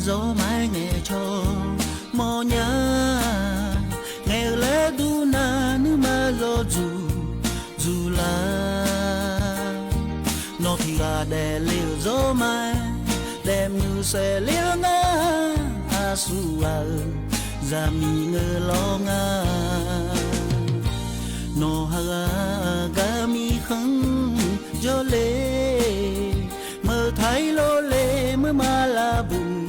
gió mãi nghe cho mò nhá nghe lẽ du na nữ mà gió dù là nó thì gà đè liều gió mãi đem như xe liều ngã a su à ra mi ngơ lo ngã nó ha ga mi khăng gió lệ mơ thấy lô lệ mơ mà là bùn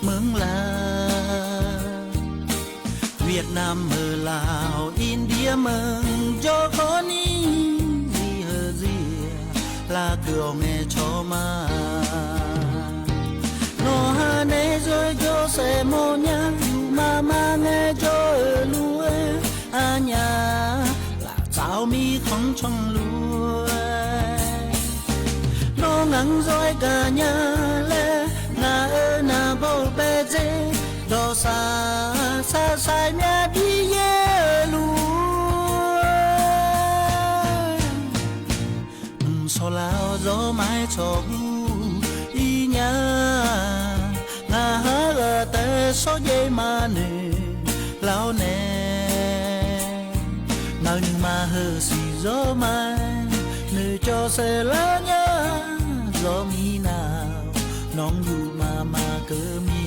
mừng là Việt Nam mơ Lào India mừng cho khó ní gì hờ gì là cửa nghe cho mà nó hà nê rồi cho xe mô nhá mà nghe cho lúa à nhà là cháu mi không trong lúa nó ngắn rồi cả nhà lê na na bầu bê dê đó xa sai mẹ đi ye lúa so lao gió mái cho y nhà na hơ tê so dây mà nè lao nè nào nhưng mà hơ xì gió mai nơi cho xe lá nhá gió mi nào nóng dù mà cơ mía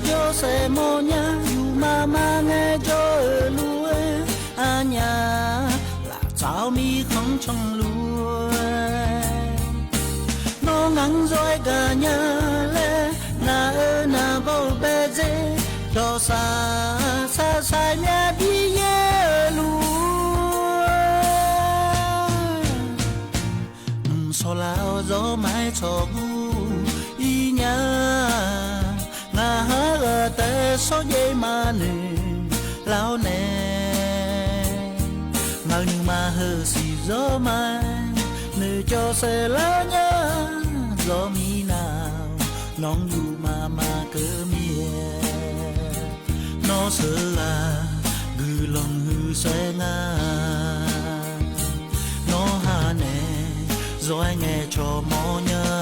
cho xe mô nhá dù mà nghe cho lúa à nhà là cháu mi không trong lúa nó ngắn rồi cả nhà lê na bầu bê dê đó xa sai mẹ đi ye lúa so lao gió mái cho y nhà na hơ tê so dây mà nè lao nè nào nhưng mà hơ xì gió mai nơi cho xe lá nhá gió mi nào nóng dù mà cơ mía nó sợ là gư lòng hư xe nga nó hà nè rồi nghe cho mò nhớ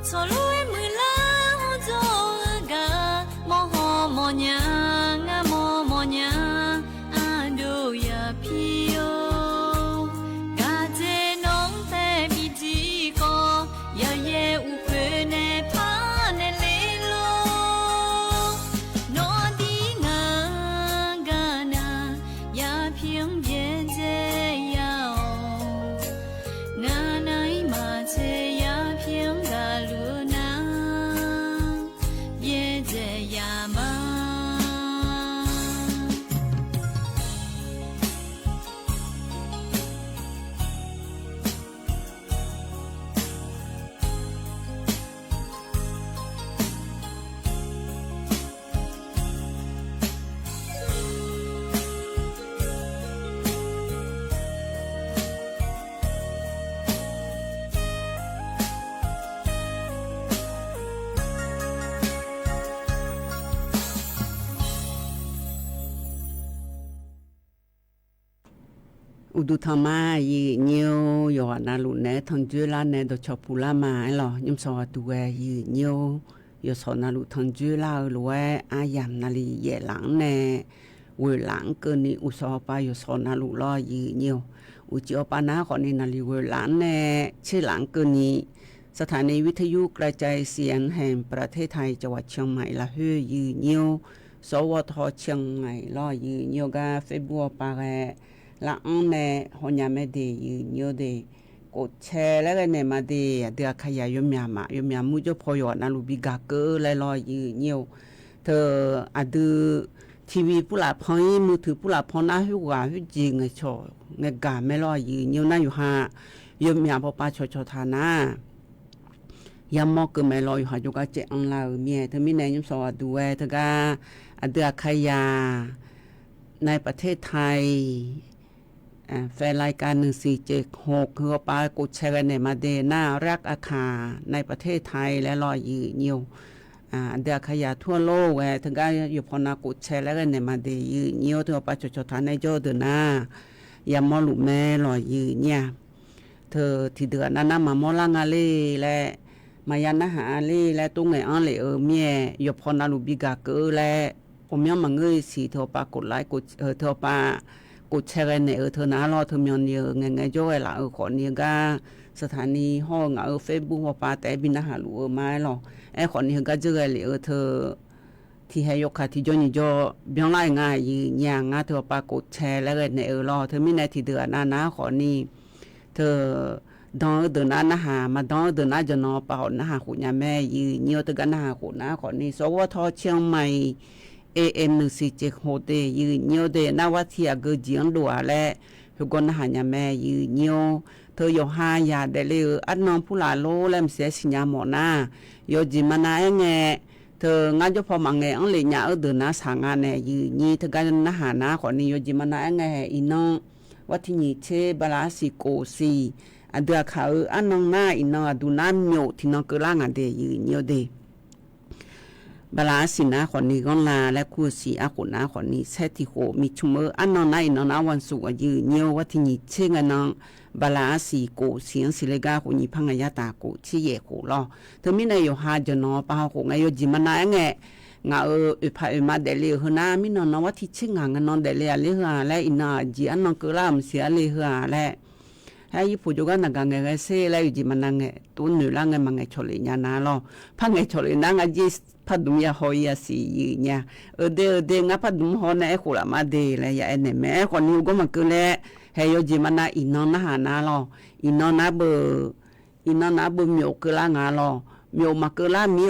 Solo e mula joga moho monya nga monya ando ya pio gaje nong te biji ko ya ye u kwe ne pa ne le lo no di nga ga na ya phieng bie je ya na nai ma che ya phieng ga lu na อุดุธรรมายีเนียวยอนาลุเนทันจุลาเนดชอปุลามาลอยิมสอตุเวยีเนียวยสอนาลุทันจุลาลเวอายามนาลีเยหลังเนเวหลังเกินนี่อุสอปายสอนาลุลอยีเนียวอุจิอปานาขอนี่นาลีเวหลังเนชื่อหลังเกินนี้สถานีวิทยุกระจายเสียงแห่งประเทศไทยจังหวัดเชียงใหม่ละฮือยีเนียวสวทเชียงใหม่ลอยีเนียวกาเฟบัวปาแรละอันเนฮอนยาเมเดยีเนียวเดกดแชร์แล้วก็เนมาเดเดือขยายยมยามายมยามุจพอยอนาลูบิกาเกอและลอยีเนียวเธออะดือทีวีผู้หลาพอยมือถือผู้หลาพอนาฮูกาฮูจิงไงชอเงกาแม่ลอยีเนียวน่าอยู่หายมยาพอปาชอทานายามมอกแม่ลออยู่หาจุกาเจอังลาเมียเธอมีแนยมสอดูเวเธอกาอะเดือขยาในประเทศไทยแฟนรายการ1476คือปากดแชร์ในมาเดน่ารักอาคาในประเทศไทยและลอยยืเนียวเดือขยะทั่วโลกถึงก็อยู่พอนากดแชร์แล้วในมาเดยืเนียวเธอปาชทานในโจเดน่ายามอลุแม่ลอยยืเนี่ยเธอที่เดือนนั้นมามอลางาเลและมายันนะหาเลและตุ้งไงอันเลเมียอยู่พอนาลุบิกาเกอและผมยังมาเงยสีเธอปากดไลค์กดเธอปากดแชร์ในเธอนะรอเธอมีเนียไงจ้อยละขอเนียกาสถานีห้องFacebook ว่าปาแต่บินหาลูมาหรอไอ้ขอเนียกาเจอเลยเธอที่ให้ยกค่ะที่จนี่จ่อเบียงไล่ง่ายยืนยางเธอปากดแชร์แล้วในรอเธอมีในที่เดือนนะขอนี่เธอดองเดินนะหามาดองเดินนะจะนอปาหนะหาขุญาแม่ยืนเนียวตะกันนะหาขุนะขอนี่สวทเชียงใหม่AM 147โฮเตยืนเนียวเดนาวัทยาเกเจียงดัวและฮุกอนหาญาแม่ยืนเนียวเธออยู่5ยาได้เลยอันน้องผู้หลาโลและเสียสิญญาหมอนาโยจิมานาแงเธองานจะพอมังแงอังเลยญาเดินนะสางานแน่ยืนนี่เธอกันนะหานะขอนี่โยจิมานาแงอีน้องวัทญิเชบาลาสิโกซีอันเดือเขาอันน้องหน้าอีน้องดูน้ำโยที่น้องเกล่างอันเดยืนเนียวเดบาลาสินะขอนี้ก็ลาและคูสีอากุนาขอนี้เซติโหมีชุมอันนอนในนอนวันสุกยืนเนียววัทญิเชงนองบาลาสีโกเสียงสิเลกาขอนี้พังยาตาโกที่เยโกลอเธอมีในอยู่หาจนอปาโกไงอยู่จิมานาแงงาอุปามาเดลีหนามีนอนวัที่เชงงานอนเดลีเลหะและอินาจีอันนองกลามเสียเลหะและให้ผู้จุกันนักงานเซ่และอยู่จิมานาแงตุนหนูละแงมังไงชลิญานาลอพังไงชลินางจีพัดดุมยาหอยสีเนี่ยเดงาพัดดุมหอนะขุละมาเดเลยยาเนแม่คนนี้ก็มันก็แลเฮยจิมานาอินนนะหานาลออินนนะเบมีโอกลางาลอมีโอมากลามี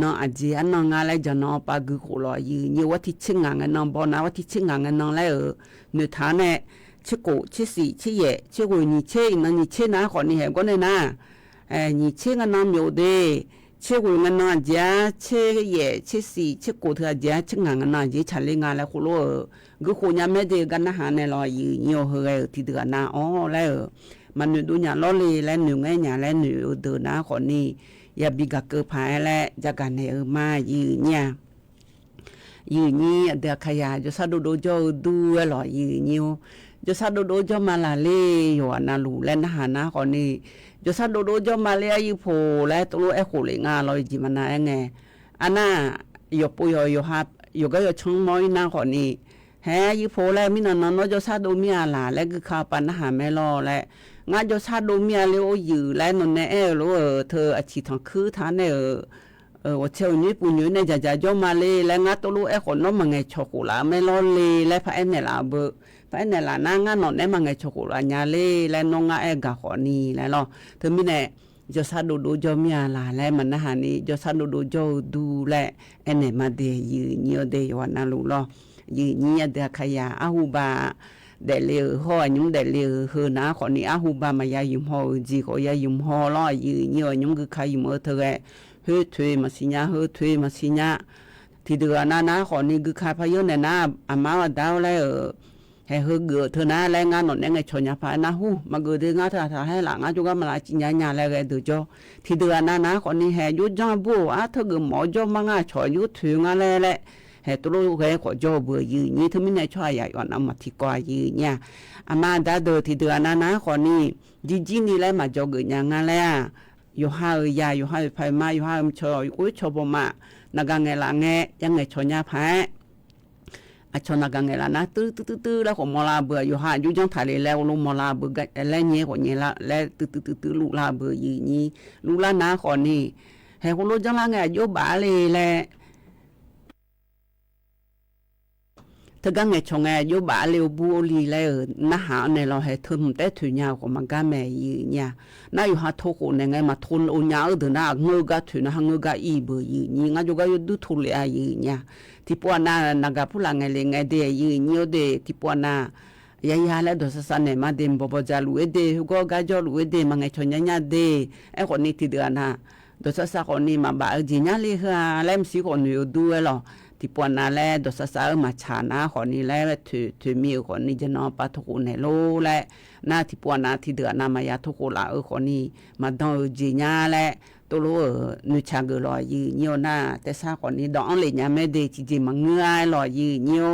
นออาจีอันนงาเลยจะนอปากุขุลอยีวัที่ชิงงานนบอนาวัที่ชิงงานนเลยเนื้อฐานเนี่ยชิโกชิสีชิเยชิโกนี่เชนนี่เชนะคนนี้เห็นก็เนี่ยนะนี่เชงนอมีโอเดเชื่อกูงั้นนะจ้าเชื่อเย่เชื่อสีเชื่อกูเธอจ้าเชื่องานนะจีฉันเลี้ยงอะไรกูรู้กูคนยังไม่ได้กันนะหาในรอยยืนโยเฮยที่เดือนนะอ๋อแล้วมันดูอย่างล้อเล่แล้วหนึ่งไงอย่างแล้วหนึ่งเดินนะคนนี้อย่าบิกเกอร์พายแล้วจากการในมายืนเนี่ยยืนนี่เดือขยายจะซาดูโจดูหล่อยืนโยจะซาดูโจมาลาเล่อยู่นาลูและนะหานะคนนี้จะซาดูโจมาเลียยูโพและตัวเอโคเลงาลอยจิมานาไงอันน่ะยกปุยยฮับยกก็ยกช่องมอยนาคนนี้เฮยูโพและมินนจะซาดูมีอะไรและก็ข้าวปันอาหารไม่รอและงานจะซาดูมีอะไรโอยืและนนเนรู้เธออาชีพทางคือท่านเนี่ยว่าเช้านี้ปุ่นอยู่ในจะย่อมาเลยและงัดตัวลูกไอ้คนน้องมังไงช็อกโกแลตไม่รอเลยและพระเอ็นเนี่ยลาเบอพระเอ็นเนี่ยลานางานนอนได้มังไงช็อกโกแลตยาเลยและน้องไอ้กะขอนี่แล้วเธอมีเนี่ยจะซาดูจอมีอะไรและมันนะฮะนี่จะซาดูจอดูและเอ็นเนี่ยมาเดียยืนเยอะเดียวนะลูกล่ะยืนเยอะเดียขยะอาหูบาเดลีห่อยุ่งเดลีเฮนะขอนี่อาหูบามายายุ่มห่อจีขอยายุ่มห่อล่อยืนเยอะยุ่งคือใครยุ่มเธอเฮ้ยถวยมาสิญาเฮ้ยถวยมาสิญาที่เดือนนะขอนี่คือใครพายนเนี่ยนะอามาว่าดาวแล้วให้เฮ้ยเกิดเธอนะแรงงานหนอนเนี่ยไงชนยาพายนะหูมาเกิดเดือนงานเธอให้หลังจุกมาลาจิญญาแล้วไงดูจ้อที่เดือนนะขอนี่ให้ยุดจ้าบัวเธอเกิดหมอจ้อมางาชอยุดถวยงานแล้วแหละใ he tulu he ko jo bu yi ni thmi ne chwa ya yon am thi kwa yi nya ama da do thi de anana ko ni ji ni lai ma jo ge nya nga la yo ha ya yo ha phai ma yo ha cho ku cho bo ma na ga nge la nge yang nge cho nya phai a cho na ga nge la na tu la ko mo la bu yo ha yu jang tha le le lo mo la bu ga le nye ko nye la le tu lu la bu yi ni lu la na ko ni he ko lo jang la nge yo ba leถ้ากังไงชงไงอยู่บ้านเลี้ยวบัวลีเลยน่าหาในเราให้ทึมแต่ถุยยาวของมันก็แม่ยืนเนี่ยน่าอยู่หาทุกคนไงมาทุนอุญญาเดินน่าเงือกถุยน่าเงือกอีเบยืนนี่งั้นอยู่ก็อยู่ดูทุเรียยืนเนี่ยที่ปวน่านักผู้หลังไงเลยไงเดียยืนเนี่ยเดียที่ปวน่ายายาแล้วโดนสั่นเนี่ยมาเดิมบ่บ่จะรู้เดียก็กะจะรู้เดียมันไงชนเนี่ยเดียไอ้คนนี้ที่เดือนน่ะโดนสั่นคนนี้มาบ่าวจีเนี่ยเลยค่ะแล้วมันสิคนอยู่ด้วยหรอที่ปวนาแลดสสามาชานาขอนี้แลถือมีขอนี้จะนอนปะทุกคนในโลและหน้าที่ปวนาที่เดือนนามายาทุกคนละขอนี้มาดองจีญาและตัวรู้นุชาเกลอยยืเนียวหน้าแต่ซาขอนี้ดองเลยเนี่ยไม่ได้จริงๆมันเงยลอยยืเนียว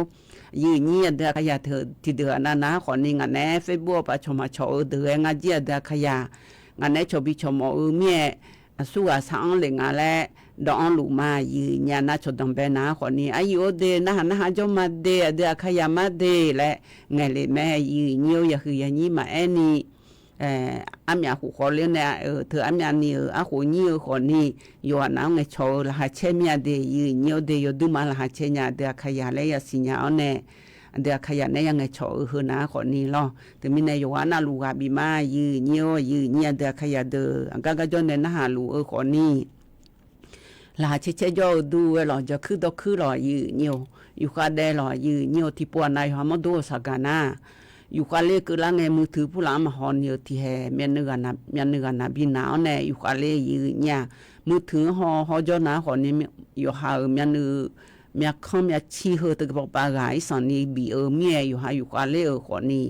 ยืเนียเดือขยะเธอที่เดือนนะขอนี้งานแน่เฟซบุ๊กปะชมมาชอเดืองานเจียเดือขยะงานแน่ชบิชมเมียสู้อาสังเลยงานและดองลูมายืญานาชดดังเบนาขอนี้อายุเดนะจอมาเดเดขยามาเดและไงเลยแม่ยืเนียวอย่าคืออย่างนี้มาแอนี่อามีหูขอเลี้ยงเนี่ยเธออามีนี่อาหูนี่ขอนี้อยู่น้ำไงโชว์ละหาเชมีเดยืเนียวเดยดูมาละหาเชญาเดขยาเลยอย่าสิญาเอาแน่เดขยาเนี่ยยังไงโชว์คือนะขอนี้ล่ะแต่มีในอยู่ว่านาลูกาบีมายืเนียวยืเนี่ยเดขยาเดอังกะจนเนี่ยนะหาลูขอนี้ลาเชยอดูหล่อจะคือดอกคือหล่อยือยู่คาเดหล่อยืที่ปวนายหามาดูสักกันนะอยู่คาเลคือละไงมือถือผู้หลานมาหอนอยู่ที่แห่เมียนเนื้อนะบินหนาวแน่อยู่คาเลยืเนี่ยมือถือหอจอนะหอนนี่อยู่หาเมียนเนื้อเมียข้อเมียชี้เหอตะบอกปากายสันนี่บีเมียอยู่หาอยู่คาเลหอนนี่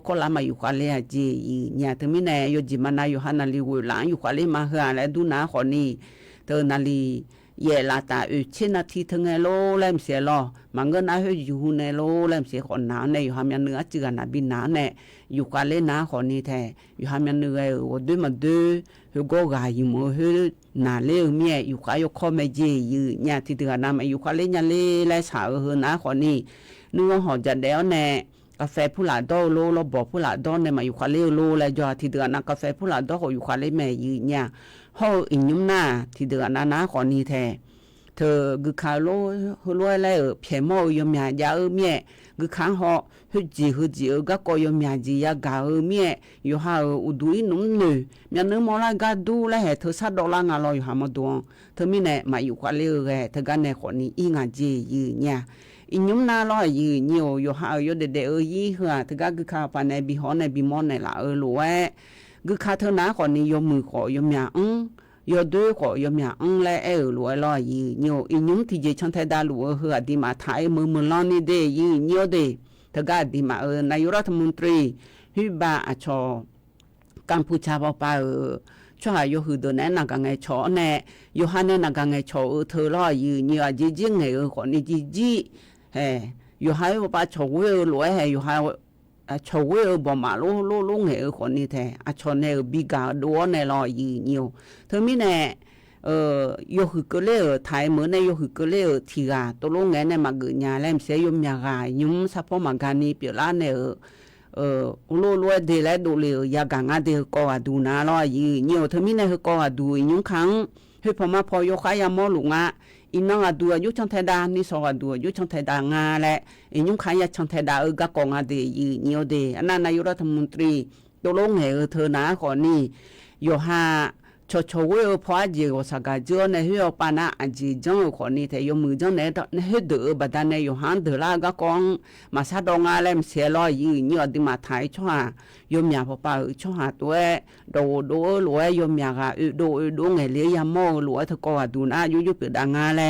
ก็ละมาอยู่คาเลเจยืเนี่ยถึงมีแน่อยู่จิมานาอยู่หานาลีกุหลานอยู่คาเลมาเฮือและดูนะหอนนี่เธอนาลีเยลาตาเช่นนาทีทั้งไงโลแลมเสียลอมันก็น่าอยู่ในโลแลมเสียคนหนาในอยู่หามีเนื้อจืดนาบินหนาแน่อยู่กาเล่นาคนนี้แท้อยู่หามีเนื้อว่าด้วยมาด้วยเขาก็กายอยู่มือเขาหนาเลี้ยวเมียอยู่กายข้อไม่เจยืเนี่ยที่เดือนน้ำอยู่กาเล่ยาเล่และสาวเขาหนาคนนี้เนื้อหอจะเดียวแน่กาแฟผู้หลาดโลเราบอกผู้หลาดเนี่ยมาอยู่กาเล่โลและจอที่เดือนนั้นกาแฟผู้หลาดเขาอยู่กาเล่แม่ยืเนี่ยเขาอินยุ่มหน้าที่เดือนนั้นนะคนนี้แท้เธอคือขาโลหัวลอยแล้วเพียมอยมยายาเมียคือข้างหอฮึจีก็กอยมยาจียากาเมียอยู่หาอุดุยนุ่มเนยมีนึกมอลากาดูแลเธอซัดดอลลาร์งาลอยหามาดวงเธอมีแน่มาอยู่ควาเลือเธอกันในคนนี้อีงาจียืเนี่ยอินยุ่มนาลอยยืเนียวอยู่หาอยู่เด็ดยี่เหือเธอก็คือขาปานในบีฮอนในบีมอนในละรวยคือขาเธอหนาคนนี้ยมมือขอยมยายอด้วยขอยมยาและรวยลอยยืเนียวอินุมที่จะชันไทยดาลัวเหือดีมาไทยมือลอนนี่เดยืเนียวเดถ้าก็ดีมานายรัฐมนตรีฮิบาอาชอกัมพูชาปาช่วยอยู่หือเดินนักงานชอแน่อยู่ฮันนักงานชอเธอลอยยืเนียวจีไงคนนี้จีอยู่ให้ป้าชอเวรวยอยู่ให้ชาวเวอบ่มาโลงเหคนนี้แท้ชนเนี่ยบิกาดัวในลอยยืเนียวเธอมีแน่ยกก็เลยไทยเหมือนในยกก็เลยทีกาตัวลงไงในมาเกิดญาแลมเสียยมยากายุมซัพพอมาการนี้เปียละเนี่ยโลเดลดูเลยยากางาเดก็ดูนาลอยยืเนียวเธอมีในก็ดูยุงครั้งเฮ้ยพอมาพอยกขายามอลุงะอินองดูยุช่างไทยดานี่สอดูยุช่างไทยดางาแหละอินุงขายช่างไทยดาก็กองอาเดยืเนียวเดอันนั้นนายรัฐมนตรีตัวลงเหเธอหนาขอนี่โยฮาชเวพอจีก็สักเจอในเฮือปานะอจีจังขอนี่แต่ยมือจังในเฮือเดือบัดในโยฮันเดล่าก็กองมาซาดองาแลมเสียลอยยืเนียวดิมาไทยชัวยมยาพอปาชัวตัวโดรวยยมยากาโดไงเลียมอรวยเธอก็ดูนะยุเปิดดางาแล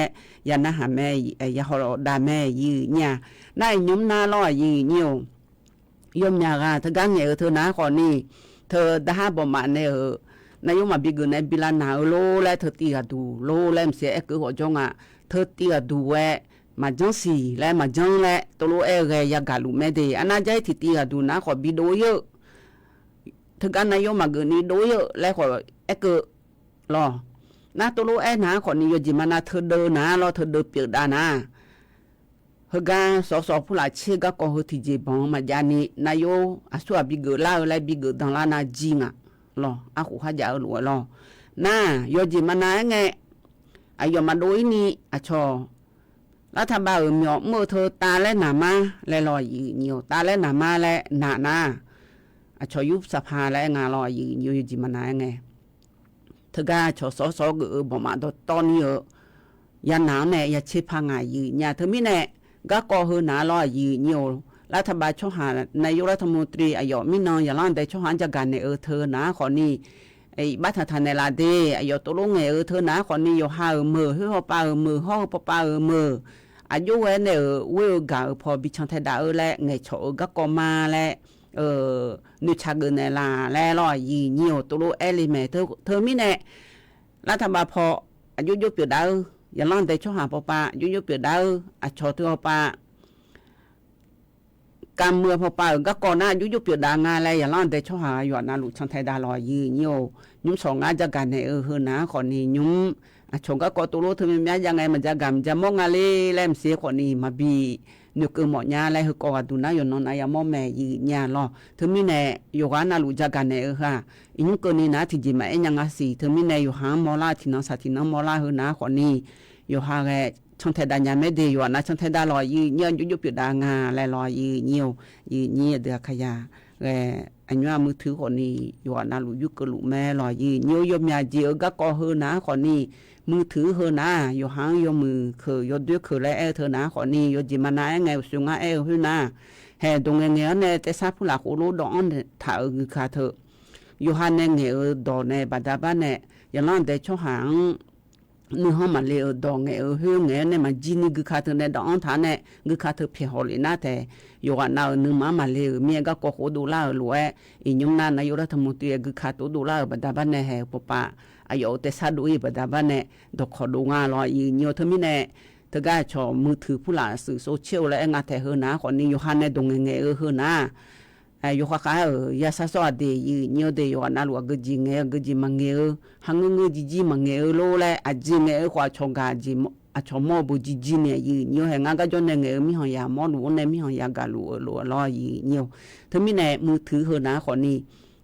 ยานะหาแม่ยาฮอดาแม่ยืเนี่ยได้ยมนาลอยยืเนียวยมยากาเธอกังเงเธอนะขอนี่เธอได้บ่มาเนี่ยนายมาบิกในบิลานาโลและเธอตีกดูโลและเสียคือหัวจงเธอตีกดูเธ มาจังสีและมาจังและตโลเอเรยากาลุแม่เดอนาใจทิติดูนะขอบิโดเยอะถึงกันนายมาเกนี่โดเยอะและขอเอเกรอนะตโลเอนะขอนี่ยจิมานาเธอเดนะรอเธอเดเปียดานะเฮกาสอผู้หลายเชกก็ฮติเจบองมาญานีนายอาสัวบิเกลาและบิเกดังลานาจิงะรออะขุฮะจาลรอนะยจิมานาไงอายมาโดยนี่อะชอรัฐบาลเหมียวเมื่อเธอตาและหนามาและรอยืนเหนียวตาและหนามาและหนาหน้าชอยุบสภาและงานรอยืนอยู่จิมานายไงเธอก็ชอสอก็บอกมาตอนนี้ยันหนาวแน่อย่าเชิดพังงายยืนอย่าเธอไม่แน่ก็ก่อหือหนารอยืนเหนียวรัฐบาลช่วหานายกรัฐมนตรีอายอมินองอย่าล้านแต่ช่วหานจัดการในเธอนะขอนี่ไอ้บัตรทานในลาเดอายอตกลงไงเธอนะขอนี่อยู่หามือเฮาปามือห้องปามืออายุเวเนเวกาพอบิชังไทดาและไงโฉก็กมาและนุชาเกเนลาและรอยีเหนียวตโลเอลิเมเธอมีแน่รัฐบาลพออายุยุบเปียดาวอย่าล้านแต่ช่วหาปปายุบเปียดาวอะชอเธอปาการเมืองพอปาก็ก่อนหน้ายุบเปียดางานอะไรอย่าล้านแต่ช่วหาอยู่นาลุชังไทดารอยีเหนียวยุ้มสองงานจัดการในเฮนะขอนี่ยุ้มชงก็กอตุโลเธอมียังไงมันจะกำจะมองอะไรแลมเสียคนนี้มาบีนึกหมอญาอะไรคือกอดูนะอยู่นอนายามอแม่ยีญาลอเธอมีแน่อยู่กันน่ะรู้จักกันแน่ค่ะอีนุกนี่นะที่จิมายังอาศัยเธอมีแน่อยู่หามอลาที่น้องสาธิน้องมอลาหือนะคนนี้อยู่หาแกช่องเทดาญาไม่ดีอยู่นะช่องเทดาลอยยีเงี้ยยุบปิดางาและลอยยีเงี้ยวยีเงี้ยเดือขยาแกอันนี้มือถือคนนี้อยู่นะรู้ยุกลุแม่ลอยยีเงี้ยยมยาจีก็กอหือนะคนนี้มือถือเฮนะอยู่หางอยู่มือคือยอดด้วยคือและเธอนะขอนี่ยอจิมานาไงสุงาหือนะแห่ตรงเงี้ยเนี่ยแต่ซาผู้หลักโอโลดอนถ้าคาเธออยู่หันเงี้ยดอนในบัดาบ้านเนี่ยอย่างนั้นแต่ช่วงหางนึกว่ามันเลยดองเงี้ยหือเงี้ยเนี่ยมันจีนี่คาเธอในดอนท่านเนี่ยคาเธอเพียหอเลยนะแต่อยู่กันน่านึกมาเลยเมียก็โกโหดูล่าหรือว่าอียงนั้นนายรัฐมนตรีคาตัวดูล่าบัดาบ้านเนี่ยแห่ปะอายอแต่ซาดูอีบัดาบ้านเนี่ยดอกขอดูงานรออีเนียวเธอมีแน่เธอก็ชอมือถือผู้หลานสื่อโซเชียลและงานแต่เฮนะคนนี้อยู่หันในดงเงเฮนะอยู่ข้างยาซาสอดีอีเนียวเดียวน่ารัวกจิเงกจิมังเงหังเงจิมังเงโลและอจิเงขวาชงกาจิอาชมอบุจิเนี่ยอีเนียวแห่งานก็จนเงมีหอยามอดูในมีหอยากาลูรออีเนียวเธอมีแน่มือถือเฮนะคนนี้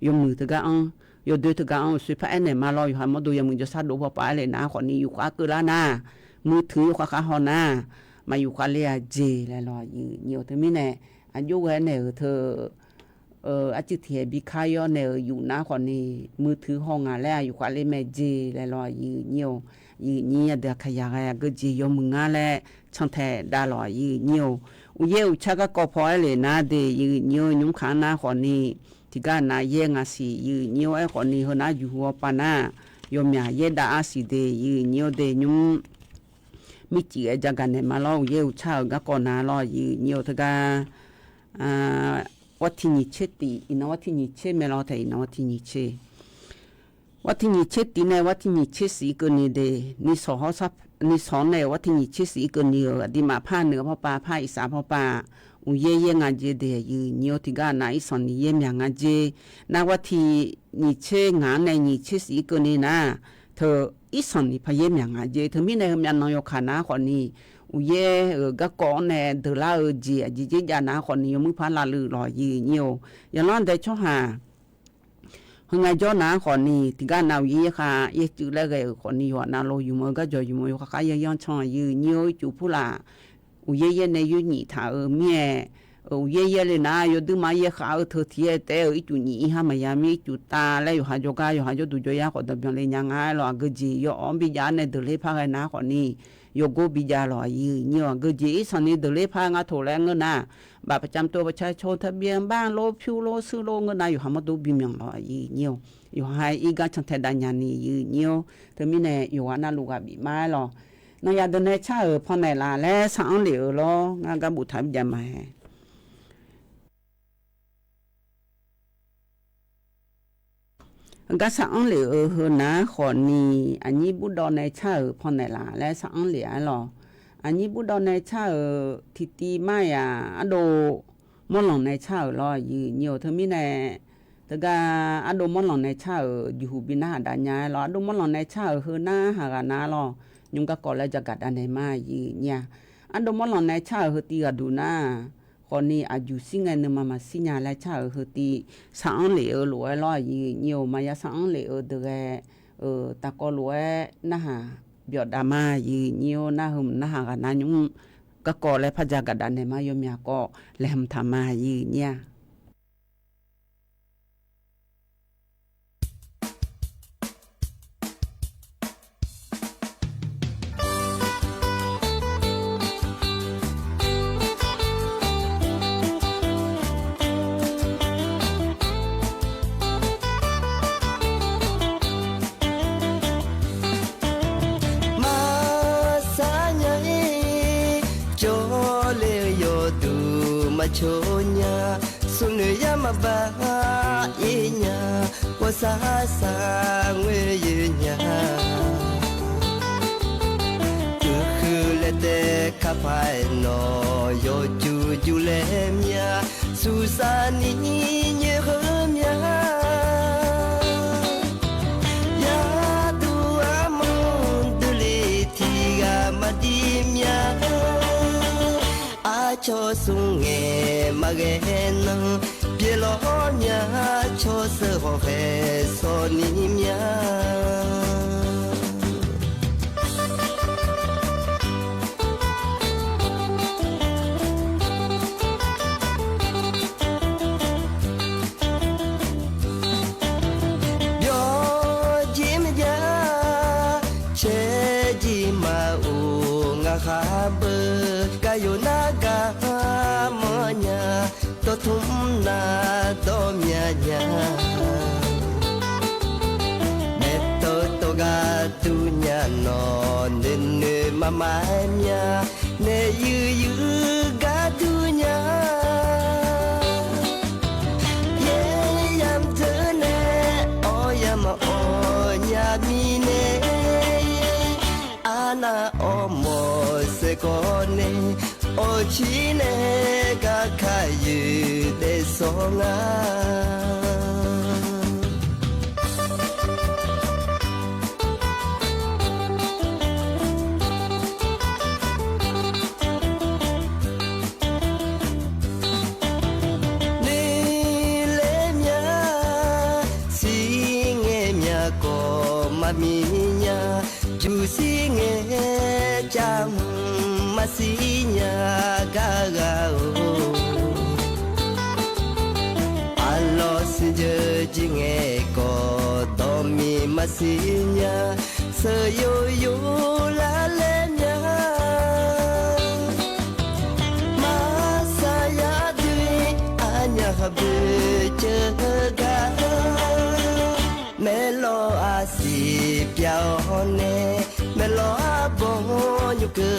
ยมือเธอก็อยู่ด้วยทุกการสุภาพเนี่ยมาลอยหันมาดูยังมึงจะซาดูพอไปเลยนะคนนี้อยู่ขวาคือละนะมือถืออยู่ขวาหอนะมาอยู่ขวาเลียเจแล้วลอยอยู่เธอไม่แน่อายุแค่เนี่ยเธออาจิตเทียบิคายเนี่ยอยู่นะคนนี้มือถือห้องงานแล้วอยู่ขวาเลียแม่เจแล้วลอยอยู่นี่เดือดขยายก็เจยมึงงานแล้วช่างแท้ได้ลอยอยู่อุเยวชักก็พอเลยนะเดีอยู่ยุ่งขาหน้าคนนี้ที่การนายเยงอาศัยยืนเนียวไอ้คนนี้เขาน่าอยู่หัวปานะยมยาเยดาอาศัยเดยืนเนียวเดยุ่งมิจิอาจารย์กันเนี่ยมาเล่าเยี่ยวเช่าก็ก่อนนาล่อยืนเนียวที่การวัดที่นิเชติอินวัดที่นิเชไม่เล่าแต่อินวัดที่นิเชวัดที่นิเชติในวัดที่นิเชสีก็นี่เดนี่สอนซับนี่สอนในวัดที่นิเชสีก็นี่ดีมาผ้าเหนือพ่อปาผ้าอีสานพ่อปาอุเยงาเจเดยืนเนียวที่การนายสอนเยี่ยมอย่างงาเจนาวัดที่นิเชงานในนิเชสีก็นี่นะเธออีสอนนี่พยายามอย่างงาเจเธอมีในมันนอยขานาคนนี้อุเยก็ก่อนในเดลาเจยานาคนนี้มือพันลาลือรอยืนเนียวอย่างนั้นแต่ช่วงหาหงายจอนาคนนี้ที่การนาวยี่ค่ะยี่จุแล้วก็คนนี้ว่านาโลอยู่มือก็จอยอยู่มือค่ะยังย้อนช่องยืนเนียวจูผู้ละอุเยในยุนีถ้าเมียอุเยเลยนะอยู่ดูมาเยขาเธอเทียแต่อีจุนีฮะมายามีจุตาแล้วอยู่หาจกาอยู่หาจดูจอยาขอดเบียงเลยยังไงหรอกจีอยู่อมบิจาในเดลพากันนะคนนี้อยู่กูบิจาหรอยืนอยู่กจีสันนี้เดลพางาโถแรงเงินนะบัตรประจำตัวประชาชนทะเบียนบ้านโลผิวโลซื้อโลเงินนะอยู่หามาดูบิมยังหรอยืนอยู่ให้อีกาชันเทดัญญานียืนเธอมีเนี่ยอยู่ว่าน่าลูกบิมาหรอนายเดินในชาพอในลาและสังเหลียวล้องานกับบุตรทำยังไงก็สังเหลียวนะขอนี้อันนี้บุตรในชาพอในลาและสังเหลียวล้อ อันนี้บุดอนในชาทิตีไม้อโดมอนหลงในชาลอยืเหนียวเธอมีแน่ตะกาอโดมอนหลงในชาอยู่หูบินาดาญาลออโดมอนหลงในชาคือหน้าหากานาลอยุงก็ก่อแล้วจะกัดอันไหนมายืเนี่ยอโดมอนหลงในชาคือตีกาดูนาคนนี้อายุสิงเงินมาสิญาและชาคือตีสังเหลอหลวยลอยืเหนียวมายาสังเหลอเดตะกอหลวยนะฮะเบียดามายืเหนียวนะหึมนะหากานายุงก็ก่อและพะจากัดอันไหนมายมยาก็แลมทำมายืเนี่ยโชญาสุนยามบาอีญาว่าสาสางเวยืญาคือละเตคาพายนอโยจูจูเลมยาสุสานีเยเฮมยายาดูอามอนดุลิทีกามาดีมยาcho sung nghe mà nghe nâng bia lo nhà cho sơ ho về so ni mya yo jim ya che ji ma u nga kha bơ ka yo na ga mo nya to thum na do mya nya me to ga tu nya no ne ne ma ma nya ne yu ga tu nya ye yam the ne o yam o nya mi ne ana o mo se ko ne o chi ne ga kha yu de so nga ni le mya si nge mya ko ma mi nya ju si nge chang masinya gaga allo sinje jinge ko domi masinya se yo yo la le nya masaya du anya habe che ga melo asi piao ne melo abo nyu ke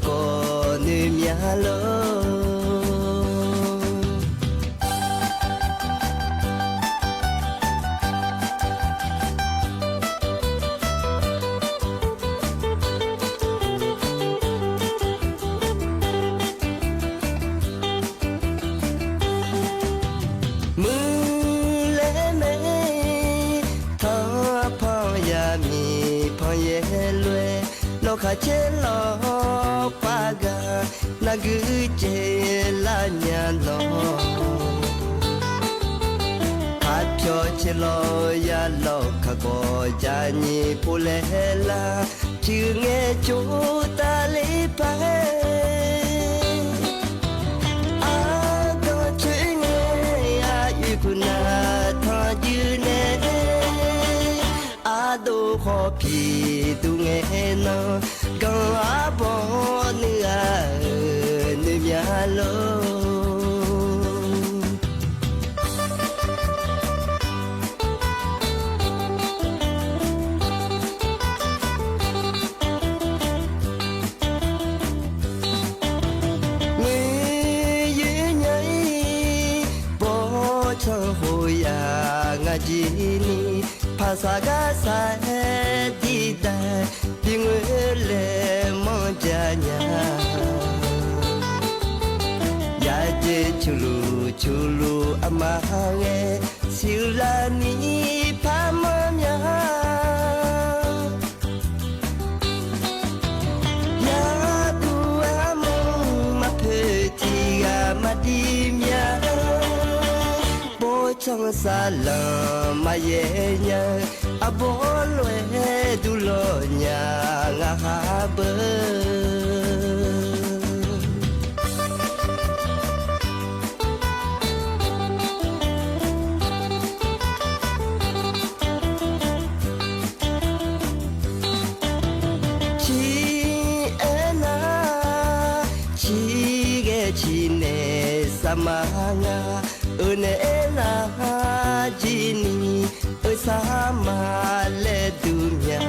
ko ni mya lo mu le me tha pa ya mi pa ye lue lo kha che lo pa ga na gu che la nya lo kha pyo che lo ya lo kha ko ja ni pu le la chi nge chu ta le pa a do che nge a yu ku na tha ju ne do ho pi tu nge no go a bo ni a ni mya lo ni ye nyai bo cho ho ya nga ji ni phasa ga sa di da ding le mo ja nya lu chulu amage silani pamanya ya tu among mapetiga madimya bo chang salam mayenya abolwe dulonya ngahabe samanga unela jini sama le dunya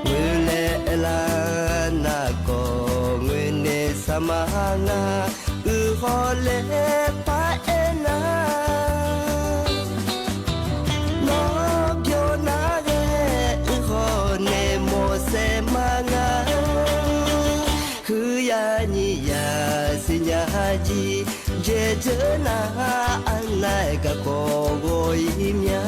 wele la na ko ngene samanga uhole pa ena no byo na ge uhone mo se manga kuyani ya sinyaji jejena anai ka kogo imya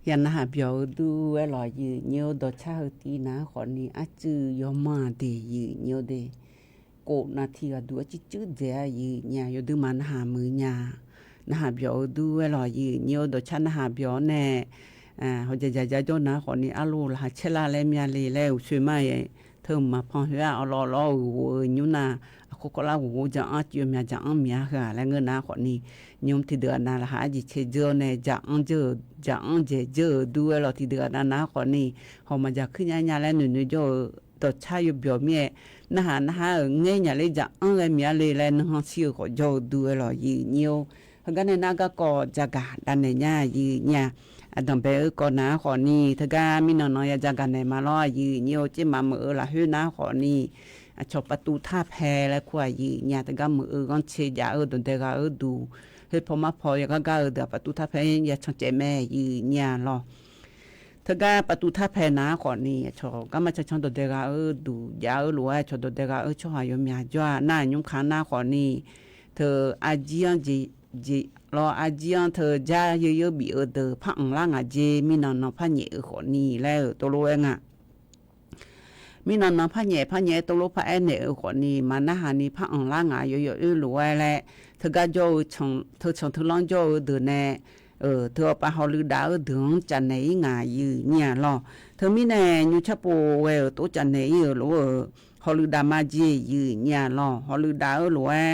ยันนะหาเปียวดูไว้รอยืเนียวดอชาตีนะขอนี้อาจือยอมาเดยืเนียวเดโกนาทีก็ดูจิจื้อเดยืญาอยู่ดูมันหามือญานะหาเปียวดูไว้รอยืเนียวดอชานะหาเปียวแน่เฮาจะจอนะขอนี้อาลูละเชลาแลเมียลีแล้วช่วยมาเธอมาพอเฮาเอารออยู่นะko ko la wo ja a ti mya ja an mya ha la nge na kho ni nyum ti de na la ha ji che jo ne ja an je du lo ti de na kho ni ho ma ja khnya nya la nu jo to cha yu byo mye na ha nge nya le ja an le mya le la na ha si ko jo du lo yi nyo ha ga ne na ga ko ja ga da ne nya yi nya adam be ko na kho ni tha ga mi no ya ja ga ne ma lo yi nyo chi ma mo la hu na kho niชอบประตูท่าแพและขวายีญาติกะมือก้อนเชยาดนเตกาดูเฮ็ดพอมาพอยก็กะเดประตูท่าแพอย่าชงเจแม่ยีญาลอถ้ากะประตูท่าแพนาก่อนนี่ชอบก็มาชงดนเตกาดูยาหลัวชอบดนเตกาชอบหายมยาจ้าหน้ายุงขาหน้าก่อนนี่เธออาเจียนจีรออาเจียนเธอจ้าเยอะๆบีเดอพังล่างอาเจมีนอนพันเหยก่อนนี่แล้วตัวโลเองอ่ะมีนอนพันเหยตโลพะแอเนอขอนี่มานะหานี่พะอังล่างอยู่รวยแลเธอก็จ่อชงเธอลองจ่อเดแน่เธอไปฮอลือดาวถึงจันไหนงาอยู่เนี่ยลอเธอมีแน่อยู่ชะโปเวโตจันไหนอยู่หรอฮอลือดามาจีอยู่เนี่ยลอฮอลือดาวรวย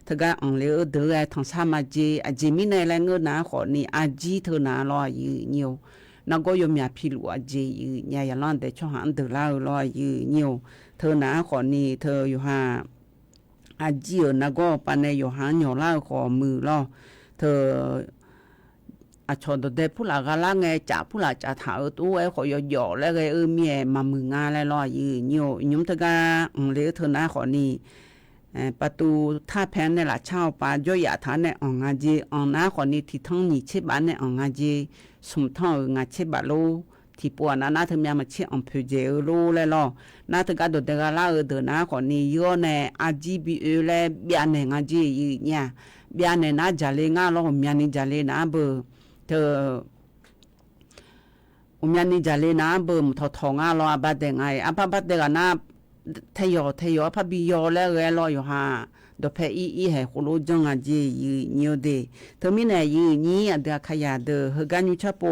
เธอก็อังเลอเดอทางซามาจีอาจีมีแน่แลเงินนะขอนี่อาจีเธอนาลออยู่เนี่ย那个有面皮路啊，这伢伢啷的从行得来了有牛，头那个呢，头有哈啊，只有那个把那有行牛来个มือ了，头啊，从头的普拉个那个假普拉假头都哎个有那个面嘛มือ来了有牛，牛这个了头那个呢。ประตูท่าแพนเนี่ยล่ะชาวปาย่อยาฐานเนี่ยอ่องอาจีอ่องนาคนนี้ที่ทั้งนี้เชบ้านเนี่ยอ่องอาจีสมท่องาเชบาโลที่ปัวนาถึงยามาเชอำเภอเจอโลเลยล่ะนาถึงก็โดดเดกาลาเดนาคนนี้ย่อเนี่ยอาจีบีแลเบียนเนี่ยอาจีเนี่ยเบียนเนี่ยนาจาเลงาล่ะเมียนี่จาเลนาเบเธอเมียนี่จาเลนาเบมทอทองาล่ะบาดเดงไงอะบาดเดกานาทยอพะบิยอแล้วแลลออยู่หาดอเพอีให้โคโลจังอาจียีเดเธอมีไหนยีนี้อะเดขยาเดเฮกันอยู่ชะโป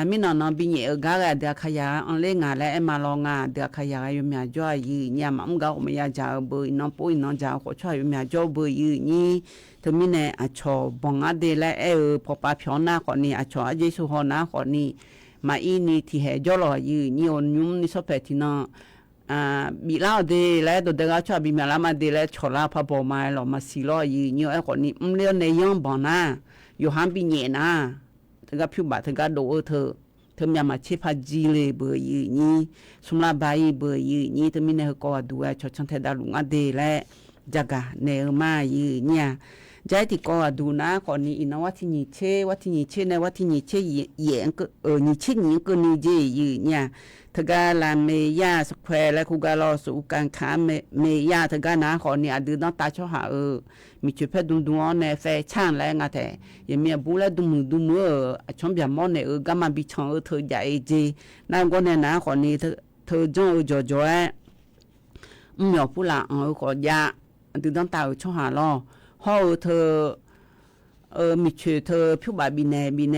มีนอนบิเยกาเดขยาอันเลงาและมาลองาเดขยาอยู่มีจ่อยยีญามกาไม่ยาจาเบยน้องปุ้ยน้องจาขอช่วยอยู่มีจ่อเบยนี้เธอมีไหนอะชอบงอาเดและพอปาพยอนาคนนี้อะชออาเจสุฮอนาคนนี้มาอีนี่ที่ให้จ่อลอยีนี่อนยุมนี่ซอเปตินาบีลาวเดแล้วตัวเด็กชอบบีมาลามาเดแล้วชอลาพะบอมาหลอมาสิลอยีนี่ไอ้คนนี้เลี้ยในย่องบ่นะอยู่หามปีเยนะถึงกับผิวบาถึงกับโดเธอ เธอมีมาเชพาจีเลยเบยนี่สมลาบายเบยนี่เธอมีเนก็ดูชอชันเทดาลุงอเดและจักะเนมาเนี่ยใจที่ก็ดูนะก่อนนี้อินวัตินิเชวัตินิเชในวัตินิเชเยงก็นิเชนี้ก็นิเจเนี่ยทกาลาเมยาสแควร์และคุกาลอสุกันค้าเมยาทกานะก่อนนี้อดีตตาชอหามีจุดเพดุงๆในแฟชั่นและงาแต่ยังมีบุและดูมือชมแบบมอนในกามาบิชองเธอใหญ่เจนั่นก็ในนะก่อนนี้เธอจ้องจ่อๆมีผู้ละขอยาอดีตตาชอหาลอฮอเธอมีชื่อเธอผู้บาบิเนบิเน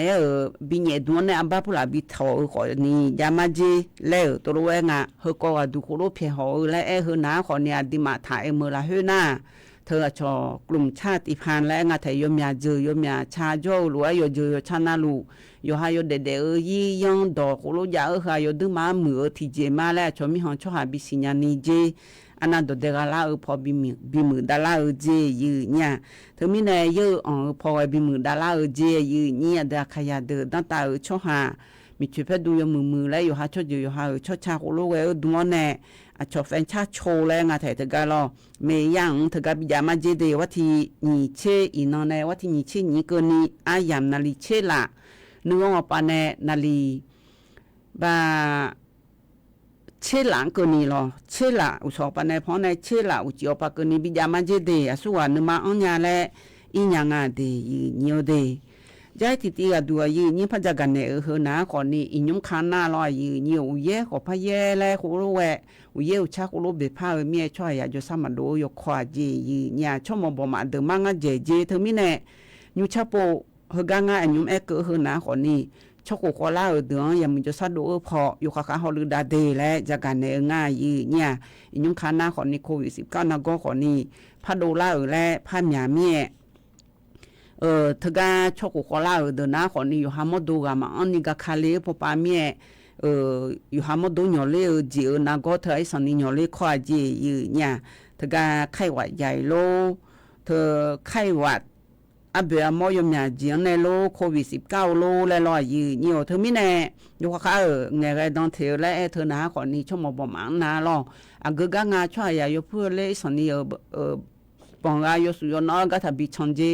บิเนดวนในอับผู้ลาบิทอขอนี่ยามาจีแล้วตัวเองเฮก็ดูโคโลเพียหอและเฮนาขอเนี่ยดิมาถ่ายเมื่อละเฮนาเธอชอกลุ่มชาติพันธุ์และงาไทยยมยาเจอยมยาชาโจหรือว่าโยเจอชานาลูโยหายเดเดยี่ยองดอกโคโลยาหายดึมามือที่เจมาและชมิหอนชอหาบิสิญานีเจอันนั้นเดกาลาพอบิมือดาลาเจยืเนี่ยเธอมีในเยอะพอบิมือดาลาเจยืเนี่ยดาขยาเดตั้งแต่ชอหามีชุดเพดูยมือแล้วอยู่หาชดอยู่หาชดชาโคโลเวดวงเนี่ยชอแฟนชาโชแล้วงาไทยเธอกาลอเมยังเธอกาบิยามาเจเดวัตินิเชอีนอนในวัตินิเชนี้ก็นี่อายามนาลีเชละนึกว่าปานนาลีบาเชลังก็นี่ลอเชละอุสอปานในพอในเชละอุจิอปาก็นี่บิยามาเจเดอสุวานึมาอัญญาและอีหยังอ่ะเดยีเนียวเดใจที่ตีก็ดูยีนี่พะจักกันเนเฮนะก่อนนี้อิญุมคานาลอยีนี่อุเยขอพะเยและโคโลแวอุเยอุชาโคโลเบพาเมียช่วยอย่าจะสามารถดูยกควาจียีเนี่ยชมบ่มาเดมังเจเจเธอมีแน่ยูชาโปเฮกางาอิญุมเอเกเฮนะก่อนนี้ชกโคลาเดือยังมีจะสัดดูพออยู่คาฮอลือดาเดและจักกันเนง่ายยีเนี่ยอิญุมคานาก่อนนี้โควิด19นะก็ก่อนนี้พะโดลาและพะหยาเมียทกาชกโคลาเดนะขอนี่อยู่หามดูกามาอันนี้ก็คาเลพอปาเมียอยู่หามดูหยอเลจีนะก็เธอไอ้สันนี่หยอเลขวาจีเนี่ยทกาไข้หวัดใหญ่โลเธอไข้หวัดอับเบียมอยมยาจีในโลโควิด19โลและลอยนี่เธอมีแน่อยู่ค่ะไงไอ้ดอนเทและเธอนะขอนี่ชั่วโมงบ่มังนะลออะกกางาช่วยอย่าอยู่เพื่อเลยสันนี่ปองกาอยู่สุยนอก็ถ้าบิชอนจี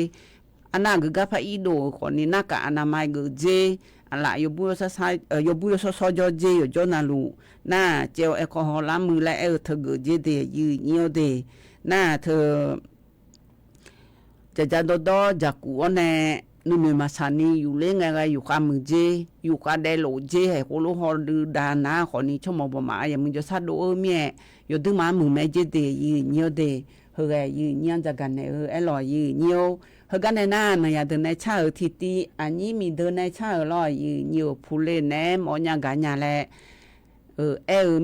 อันนั้นก็กับอีโดคนนี้นักอนามัยก็เจอะไรยบุยยบุยสจเจยจนาลูน่าเจลแอลกอฮอล์ล้างมือและเธอก็เจเดยืเนียวเดน่าเธอจะดอจากกูแน่นุ่มมาสานีอยู่เล่งไงอยู่ความมือเจอยู่กับเดโลเจให้โคโลฮอลดานาคนนี้ชั่วโมงประมาณอย่างมึงจะซาโดเมียอยู่ดึงมามือแม่เจเดยืเนียวเดเฮ้ยยืเนียจากกันเนี่ยอร่อยยืเนียวเฮกันในหน้าเนี่ยเดินในชาทิตีอันนี้มีเดินในชาลอยอยู่ผู้เล่นแหนมอญากันยาแล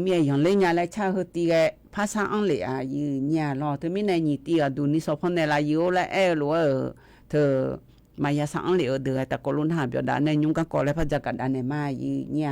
เมียอย่างเล่นยาแลชาเฮตีแกภาษาอังกฤษอยู่เนี่ยรอเธอมีในนี่ตีดูนี่สอบพันในลายอยู่และรู้เธอมายาสังอังกฤษเดือแต่ก็ลุ้นหาเบียดในยุ่งกันก่อและพระจักรดันในมาอยู่เนี่ย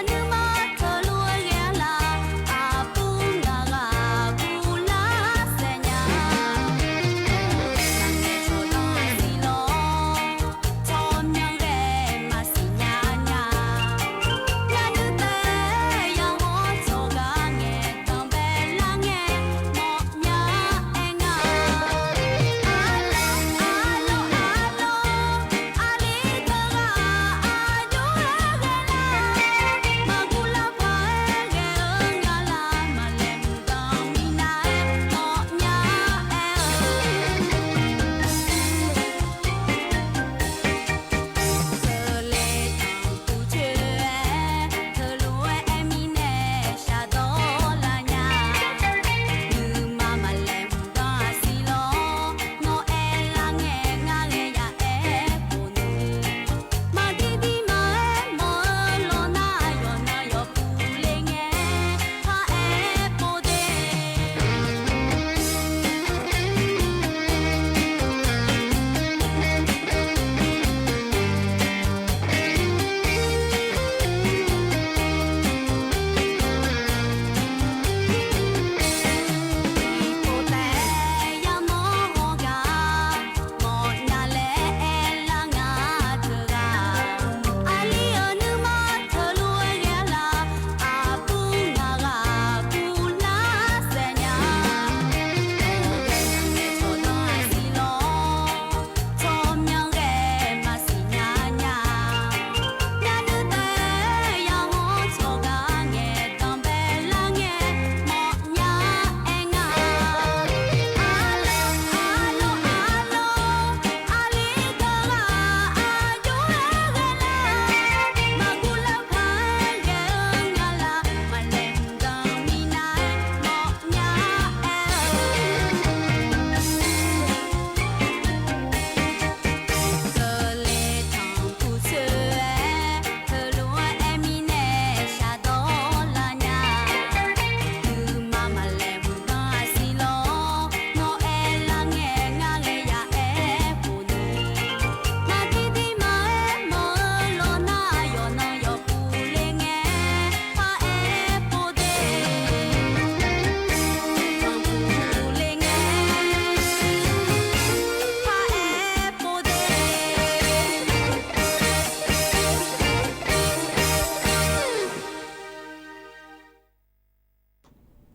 Numa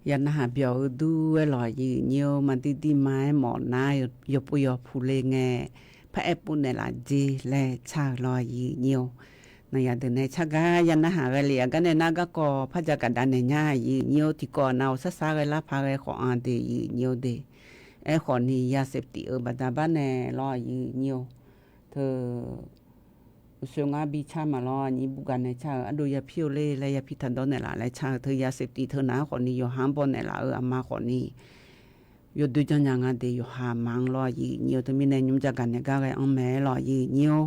ยันหาเบียวดูเวลอยืเนียวมันติไม้หมอนายยปุยผู้เลแงพระแอปุในลาจีและชาลอยยืเนียวในยาเดินในชะกายันหาเวลียกันในนากะกอพระจักดันในญายืเนียวที่ก่อนเอาซะซาเวลาพาเรของอันเดยืเนียวเดขอนี้ยาเสพติบัดาบ้านแน่ลอยยืเนียวเธอเสียงอาบิชามาลอนี่บุกันในชาอดูยาพิวเลและยาพิทันดอนในละและชาเธอยาเสพติเธอนาคนนี้อยู่หามบนในละอามาคนนี้อยู่ดูจังยังอันเดอยู่หามังลอยีเนียวเธอมีในยุมจักกันเนี่ยก็ไงอันแม่ลอยีเนียว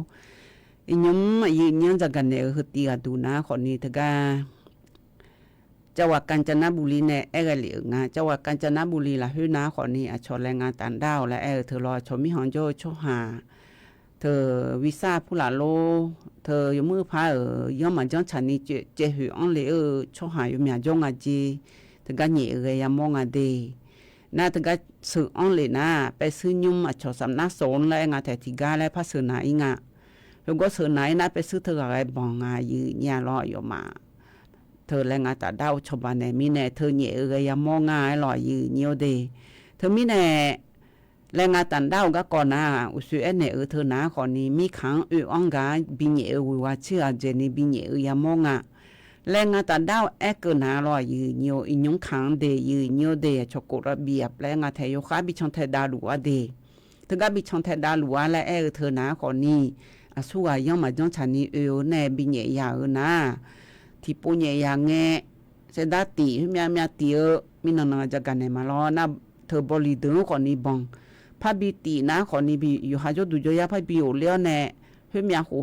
ยุมยีเนียวจักกันเนี่ยคือตีกันดูนะคนนี้เธอก็จังหวัดกาญจนบุรีเนี่ยเหลืองาจังหวัดกาญจนบุรีละหื้อนาคนนี้ชนแรงงานต่างด้าวและเธอรอชมมิฮอนโจโชหาเธอวีซ่าผู้หลาโลเธออยู่มือพาย่อมมาจังฉันนี่เจหืออันเลยโชหาอยู่เมียจงอาจีเธอก็เหนื่อยยามองอาเดน่าเธอก็ซื้ออันเลยนะไปซื้อยุ่มชอสำนักสนแล้วงาแต่ที่กาแล้วพาซื้อไหนงาแล้วก็ซื้อไหนนะไปซื้อเธออะไรบองงายืเนี่ยรออยู่มาเธอแรงงานแต่ดาวชาวบ้านเนี่ยมีแน่เธอเหนื่อยยามองงาลอยยืเนียวเดเธอมีแน่แรงงานต่างด้าวก็ก่อนนะอุสุเอเนเธอนะคนนี้มีขังอังกาบิเนวิวาเชื่อเจนี่บิเนยามองอ่ะแรงงานต่างด้าวเกินหารอยยืนโยอินยงขังเดยืนโยเดชกระเบียบแรงงานไทยโยคาบิชอนเทดาลัวเดถึงก็บิชอนเทดาลัวและเธอนะคนนี้อาสู้ย่อมมาจ้องฉันนี่แน่บิเนยานะที่ปุญญยาเงเสดาติมีตีมีนนจะกันในมาล้อนะเธอบริเดอคนนี้บองพระบิตีนะคนนี้บิอยู่หาจดูจอยาพระบิอยู่เลี้ยวแน่เฮมียาหู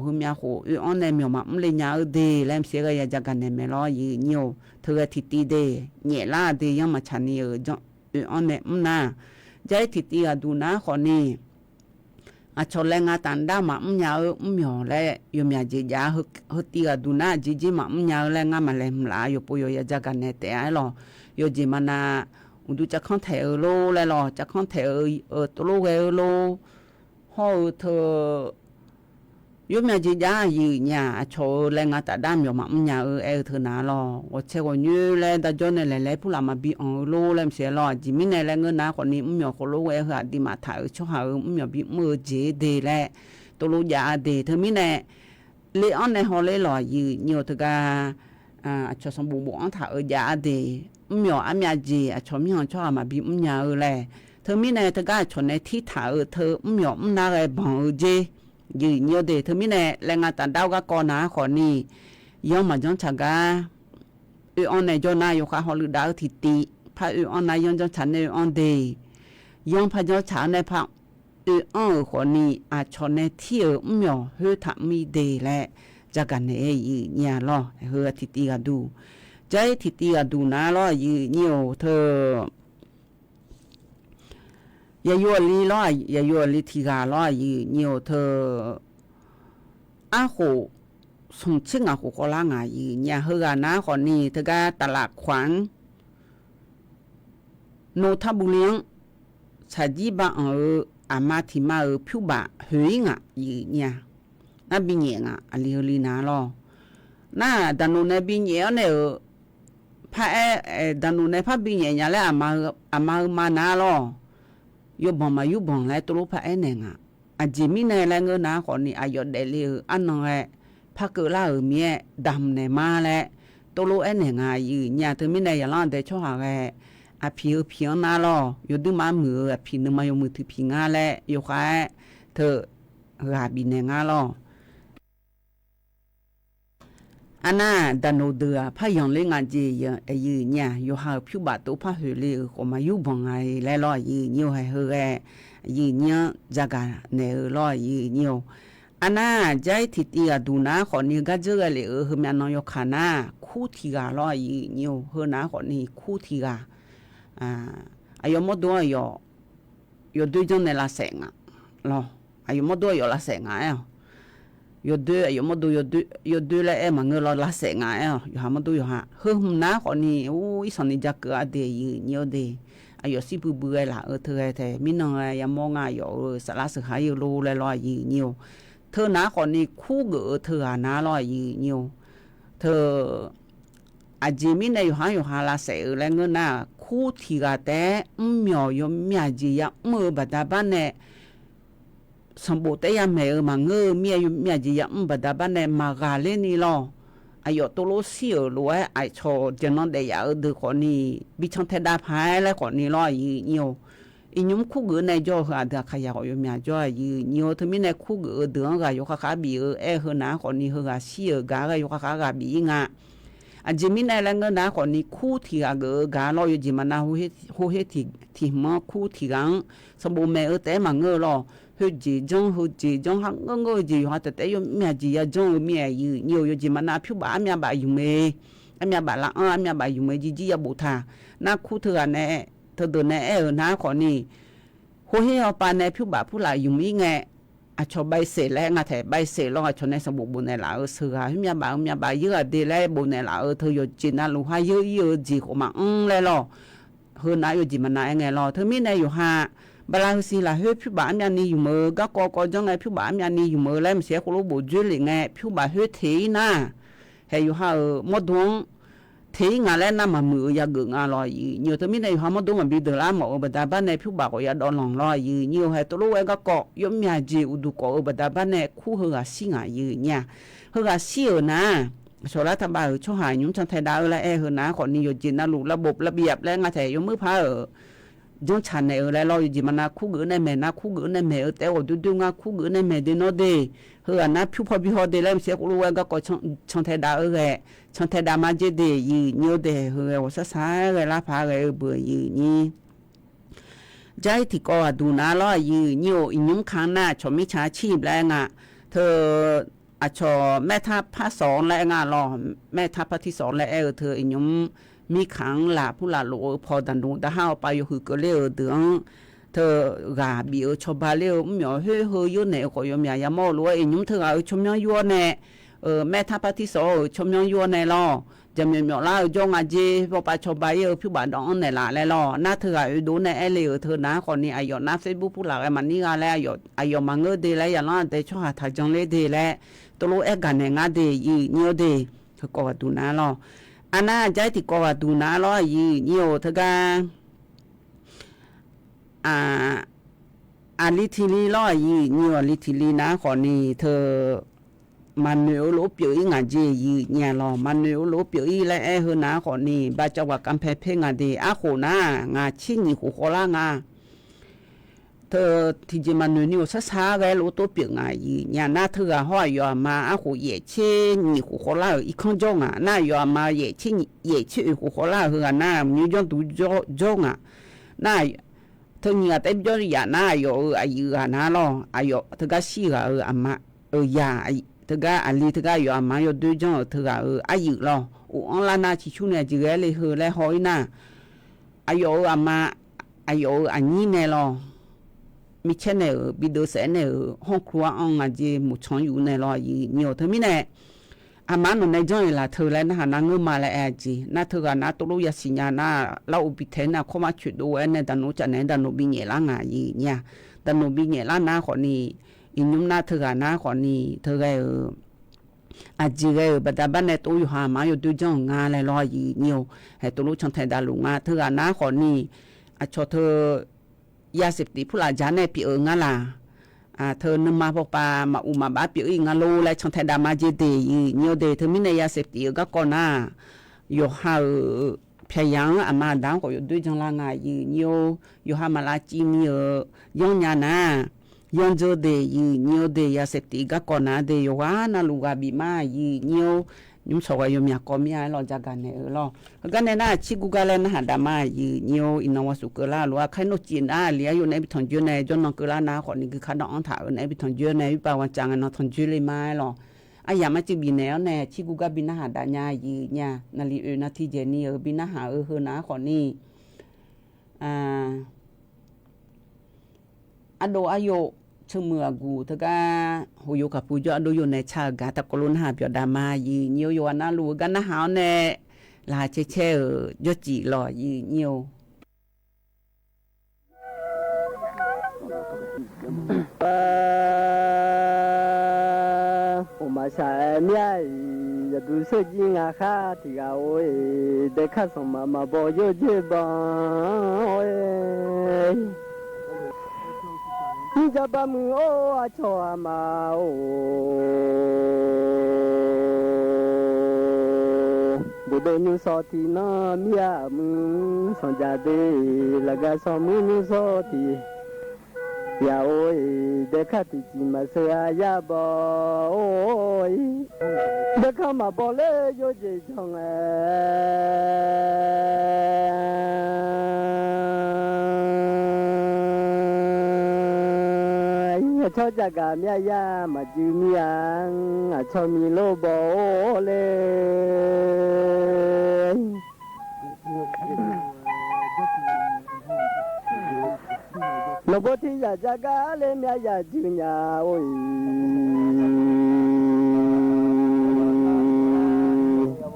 อันแน่มีมาเลยญาเดแลมเสียก็อยากจะกันในเมลอยีเนียวเธอทิตีเดเนี่ยล่าเดยังมาชันนี่จังอันแน่น่าใจทิตีดูนะคนนี้ชนแรงงานต่างด้าวมาญามีและอยู่มีจียาฮึตีดูนะจีมาญาแรงงานมาเลยมลาอยู่ปุยอยากจะกันในแต่ไอ้หรออยู่จีมานาดูจะข้องแถวโลเลยหรอจะข้องแถวตัวโลโลห่อเธอยกมาจีจ้าอยู่เนี่ยโชว์แรงงานแต่ด้ามอยู่มาเนี่ยเธอนาหรอว่าเชื่อว่าอยู่เลยแต่จนเลยผู้หลามาบีโลเลยเสียหรอจีมินเลยเงินนะคนนี้มีคนโลเหรอดีมาถ่ายช่วงหามีบีมือเจเดแหละตัวโลยาเดเธอมินเลยอันในหอเลยหรออยู่เนี่ยเธอก็ชอบสมบูรณ์ถ่ายยาเดมีอามีจีชอบมีหอนชอบมาบีเนี่ยเลยเธอมินเธอก็ชนในที่ถ่ายเธอมีน่าอะไรบังเจยืนเยอะเดเธอมีแน่แรงงานต่างด้าวก็ก่อนนะคนนี้ย่อมมาจ้องฉันก็อันในจอนาอยู่ข้าฮอลดาวทิติพระอันในย่อมจ้องฉันในอันเดย่อมพระจ้องฉันในพระอันคนนี้ชนในที่มีเฮือทำมีเดและจากกันในยืนเนี่ยล้อเฮือทิติก็ดูใจทิติก็ดูนะล้อยืนเนี่ยเธอยายัวลีล้อยายัวลีทีกาล้อยืเนียวเธออาโหสมชิงอาโหก็ล่างยืเนี่ยเฮือนะคนนี้เธอก็ตลาดขวัญโนทบุรีชาจีบะอามาทิมาผิวบะเฮยงะยืเนี่ยน่าบิเงะอลีลีนาล้อน่าดันโนในบิเงะเนี่ยพระดันโนในพระบิเงะแล้วอามานาล้อยบมายุบองแล้วตัวพระเองอ่ะจิมิในแรงเงินนะคนนี้อายุเดลีอันนั้นแหละพระเกิดแล้วเมียดำในมาแล้วตัวเองยืนเนี่ยถึงมิในอย่างนั้นแต่ช่วงอะไรพี่น่าล้ออยู่ดูมามือพี่นึกมาอยู่มือถือพี่งาแล้วอยู่แค่เธอราบินในงาล้ออันน่ะดันโนเดือพายองเล่งงานจียืนเนี่ยอยู่หาผิวบาดตัวพาหือเลยก็มาอยู่บังไงแล้วล้อยืนอยู่ให้เฮอยืนเนี่ยจากกันเนี่ยล้อยืนเนี่ยอันน่ะใจทิตีกดูนะคนนี้ก็เจอเลยเฮมันนอยขานะคู่ที่กาล้อยืนเนี่ยเฮอนะคนนี้คู่ที่กาอายุมดด้วยอยู่ด้วยจนในละแสงอ่ะล้ออายุมดด้วยอยู่ละแสงอ่ะอยู่ด้วยอยู่มาดูอยู่ด้วยแล้วมันเงินเราละเสงไงอยู่หามาดูอยู่หาเฮ้ยน้าคนนี้โอ้ยสนิทจักเกอเดียอยู่เดียอายุสิบเบื่อละเธอแต่มิน้อยยังมองอยู่สารสหายอยู่รู้เลยลอยอยู่เธอน้าคนนี้คู่เกอเธอน้าลอยอยู่เธอ อาจิมิในอยู่หาลาเสและเงินน่ะคู่ที่กะแต่เหมียวยมมีจียะมือบดาบ้านเนสมบูรณ์แต่ยามแม่มาเงอเมียอยู่มีจียะบดาบ้านเนมากาเลนี่ลออายตโลเสียรวยไอโชจะนอนได้ยาดือคนนี้บิชอนเทดาพายและคนนี้ลอยีเนียวอีนุ่มคู่กือในจ่อหาเดขยะอยู่มีจ่อยีเนียวถึงมีในคู่กือเดืองกะอยู่ขาบีเอเฮนาคนนี้เฮกะเสียกะอยู่ขากะบีงะอาจิมิในแลงนะคนนี้คู่ที่กะลออยู่จิมานาโฮเฮที่มาคู่ที่กังสมบูรณ์แม่แต่มาเงอลอเฮจีจงหักเงอจีฮะแต่อยู่แม่จียะจงแม่อยู่เนียวอยู่จิมานาผิวบาแม่บาอยู่เมแม่บาละแม่บาอยู่เมจียะบุทานาคู่เธอแน่เธอเดินแน่นะคนนี้โฮเฮเอาปานในผิวบาผู้หลายอยู่มีแงอาชอบใบเสแล้วงาแถใบเสลองอาชในสมบูรณ์บนในหลาเสือมีบาเยอะดีแล้วบนในหลาเธออยู่จีน่าลูกให้เยอะจีของมาแล้วล่ะเฮอนาอยู่จีมันนาไงล่ะเธอมีในอยู่หาบลาสิล่ะเฮผิวบามีนี่อยู่มือก็จังไงผิวบามีนี่อยู่มือแล้วมันเสียคนรู้บ่จุลิไงผิวบาเฮเทนะให้อยู่หาหมดดวงเทงาแล้วนำมามือยาเกงาลอยอยู่เธอมีในหาหมดดวงมันบิดละหมอบดาบ้านในผิวบาก็ยาดอนหลงลอยอยู่ให้ตัวรู้ไว้ก็เกาะยมยาจีอุดุก็บดาบ้านในคู่เฮาสิงาอยู่เนี่ยเฮาเสียนะโซลาทบาช่วหายยุ่งชันไทยดาวและเฮนะคนนี้อยู่จีนนะลูกระบบระเบียบและงาแถยมือพาจงฉันในแล้วเราอยู่จีมานาคู่กือในแม่นาคู่กือในแม่แต่ว่าดูงาคู่กือในแม่เดโนเดเฮอนะผิวพอบิฮอเดแล้วเสียกูรู้ว่าก็ชันไทยดาวชันไทยดามาเจเดยีเนียวเดเฮอว่าซะลาพาเบื่อยีนี่ใจที่ก็ดูนาล้อยีเนียวอีนุ่มข้างหน้าชมมิชาชีพแล้วงะเธออาชอแม่ทัพภาค2และงารอแม่ทัพภาคที่2และเธออีนุ่มมีขังหลาผู้หลาโลพอดันดูตะห้าวไปอยู่คือก็เลี้ยวเดืองเธอกาบีชอบาเลี้ยวเหมียวเฮ้อยู่ไหนก็ยมยามอรู้ไอ้ยุ่มเธอเอาชมยังยัวแน่แม่ทัพที่2ชมยังยัวแน่ลอจะมีเหมียวลาจงอาจีพอปาชอบาเยผิวบาดองไหนล่ะแล้วลอหน้าเธอเอาดูในเอเลี้ยวเธอนะคนนี้อายุหน้า Facebook ผู้หลาไอ้มันนี่ก็แล้วอายุมังเงอดีแล้วอย่างนั้นแต่ชอบหาทางจังเลยดีแล้วตัวรู้กันในงาดียีเนียวดีเขาก็ดูนะลออันน่าใจที่ก็ว่าดูนาล้อยีเนียวเธอกาลิทิลีล้อยีเนียวลิทิลีนะขอนี่เธอมันเนียวโลเปียวอีงาเจยีเนี่ยล้อมันเนียวโลเปียวอีและเฮนะขอนี่บาจังว่ากำแพงเพงาดีอาโคนะงาชินี่โคลางาเธอที่จะมันนิวช้าๆไว้รู้ตัวเปียงไงเนี่ยน่าเธอห้อยยอมาอาหูเย่เช่นี่หูโคล่าอีกข้างจงอ่ะน่ายอมาเย่เช่หูโคล่าเฮือน่ามีจงดูจงอ่ะน่าเธอเนี่ยแต่จงอย่าน่าอยู่อายุน่าล้ออายุเธอก็ชี้อ่ะอามายาเธอก็อันนี้เธอก็อยู่อามาอยู่ดูจงเธอก็อายุล้ออันละน่าชิชุเนี่ยจีเกเลยเฮือเลยหอยน่าอายุอามาอายุอันนี้เนี่ยล้อมีเช่นเนี่ยบิดเสนเนี่ยห้องครัวอ่างจีมุชอนอยู่ในรอยีเนียวเธอมีเนี่ยอามันในจ้อยละเธอแล้วนะฮะนางเงือมาแล้วจีน่าเธอกันน่าตุลุยสิญญาณเราอุบิเทน่ะเข้ามาฉุดดูเนี่ยดันโนจะเนี่ยดันโนบิเงล่างายีเนี่ยดันโนบิเงล่านาคนนี้อินุมน่าเธอกันน่าคนนี้เธอก็อาจีก็บัดบันเนี่ยตัวอยู่หามาอยู่ดูจ้องงานเลยรอยีเนียวให้ตุลุชันไทยดาลุงาเธอกันน่าคนนี้อาชอเธอยาเสพติดผู้หลายจานในปีงาล่ะเธอนำมาพกปามาอุมาบาปีงาโลและช่างไทยดามาเจเดยีเนียวเดเธอมีในยาเสพติดก็ก่อนหน้าอยู่หาพยางอามาดังก็อยู่ด้วยจังลางายีเนียวอยู่หามาลาจีมียองญานะยองโจเดยีเนียวเดยาเสพติดก็ก่อนหน้าเดอยู่ว่านาลูกาบิมายีเนียวยุ่งสวยยุ่งอยากก็มีอะไรเราจะกันเนี่ยเรากันเนี่ยนะชิกุกาเลนะหาดามายีเนียวอินนวัสุกลาหรือว่าใครโนจีนเลี้ยอยู่ในบิทอนจูในจนนองกลานะคนนี้คือขันดองถ่ายในบิทอนจูในวิปาวันจังนองทอนจูเลยมาหรออย่ามาจีบินแล้วเนี่ยชิกุกาบินะหาดาญายีเนี่ยนาลีนาทีเจนี่บินะหาเฮนะคนนี้อโดอายุชเมือกูทกาโหยกับผู้ยอดดูอยู่ในชากาตะกลุนหาเปียดามายีเนียวอยู่นาลูกันนะหาวแน่ลาเชยอจีหล่อยีเนียวโอมา มาชาเมียอย่าดูสึกยิงอาคาที่เอาโอ้ยเด็กข้าส่งมาบ่อยู่เจ็บโอ้ยนี่จะบะมือโอ้อาชอมาโอ้บุดนูสอทีนาเมียมึงสัญญาเดละกะสอมือนูสอทียาโอ้ยเด็กข้าที่จีมาเสียยาบ่โอ้ยเด็กข้ามาบ่เลยโยเจจงชอจักกะเมียยามาจือเมียงชอมีโลบ่เลยโลบ่ที่อยากจักกะเลยเมียยาจือญาโอ้ย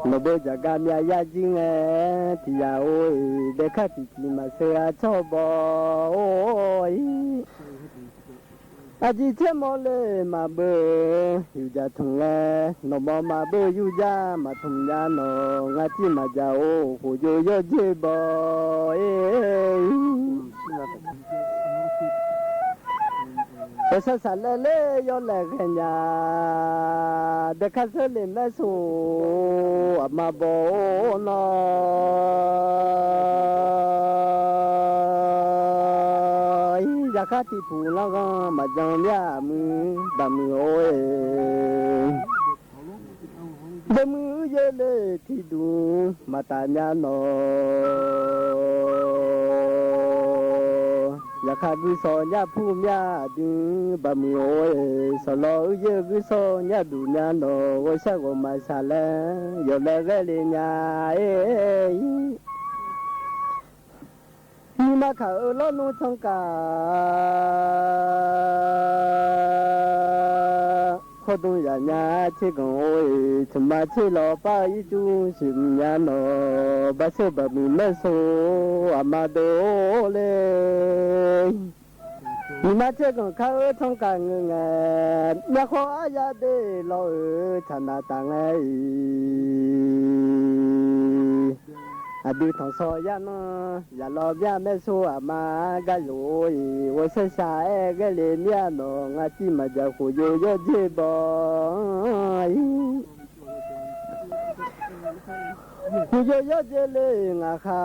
โลบ่จักกะเมียยาจือแงที่ยาโอ้ยเด็กข้าที่จีมาเสียชอบ่โอ้ยอาจิเชมอเลมาเบอยู่จะทุงแลนอมอมาเบอยู่จะมาทุงยานองาจิมาจาโอโหโยโยเจบอเอสสะเลเลโยเลกันยาเดคัสเลเมโซอามาโบนอยากที่ผู้ละก็มาจังยามือดำมือโอ้ยดำมือเยเลที่ดูมาตาญาโนอยากกุศลญาผู้ญาดึงบะมือโอ้ยสโลเยกุศลญาดูญาโนว่าชะก็มาซาเลยอเลเกเลญานี่มาเขาลอนูชงกาขอดุญาญาชิกโอ้ยชมาชิลอปาอิจูชิมญาโนบาเซบะมีเมโซอามาโดเลนี่มาเจกเขาชงกาเงงแม่ขออายาเดลอชนะตังไออดีตสอยานะอย่ารอบยาแม่สู้มากะโลยว่าเสสายกะเลเมียนองอาจิมาจะคุยโยเจบอยคุยโยเจเลยงาคา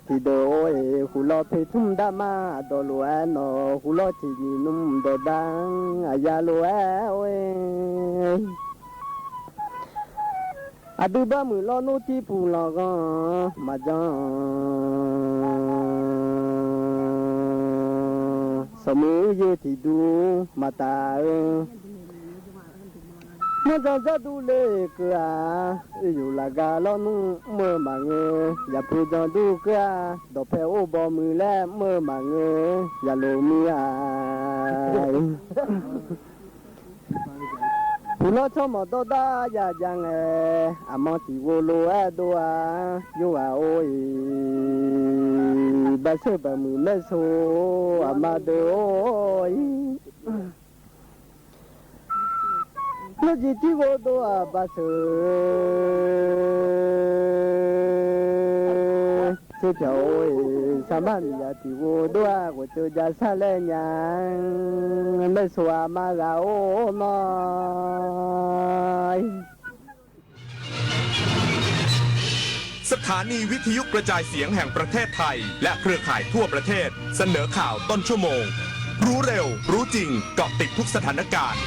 ที่โดยหุลอเพทุมดามาดอลัวนอหุลอที่มีนุ่มดอดังอายาลัวเว้อดูบะมือลอนุที่ปูลอกมาจังสมุยที่ดูมาตาเมื่อจะดูเลกะอยู่ละกาลอนุเมื่อมาเงอย่าพูดจะดูกะดอกเพลบอมือแลเมื่อมาเงอย่าโลมีอผู้ลอชมอดดาอย่าจังอามอติโวโลดัวอยู่ว่าโอ้ยบาเซบะมือแม่โซอามาโดย那几天我都把手，这条上班呀的我都我就家上来娘，没说嘛个我嘛。สถานีวิทยุกระจายเสียงแห่งประเทศไทยและเครือข่ายทั่วประเทศเสนอข่าวต้นชั่วโมงรู้เร็วรู้จริงเกาะติดทุกสถานการณ์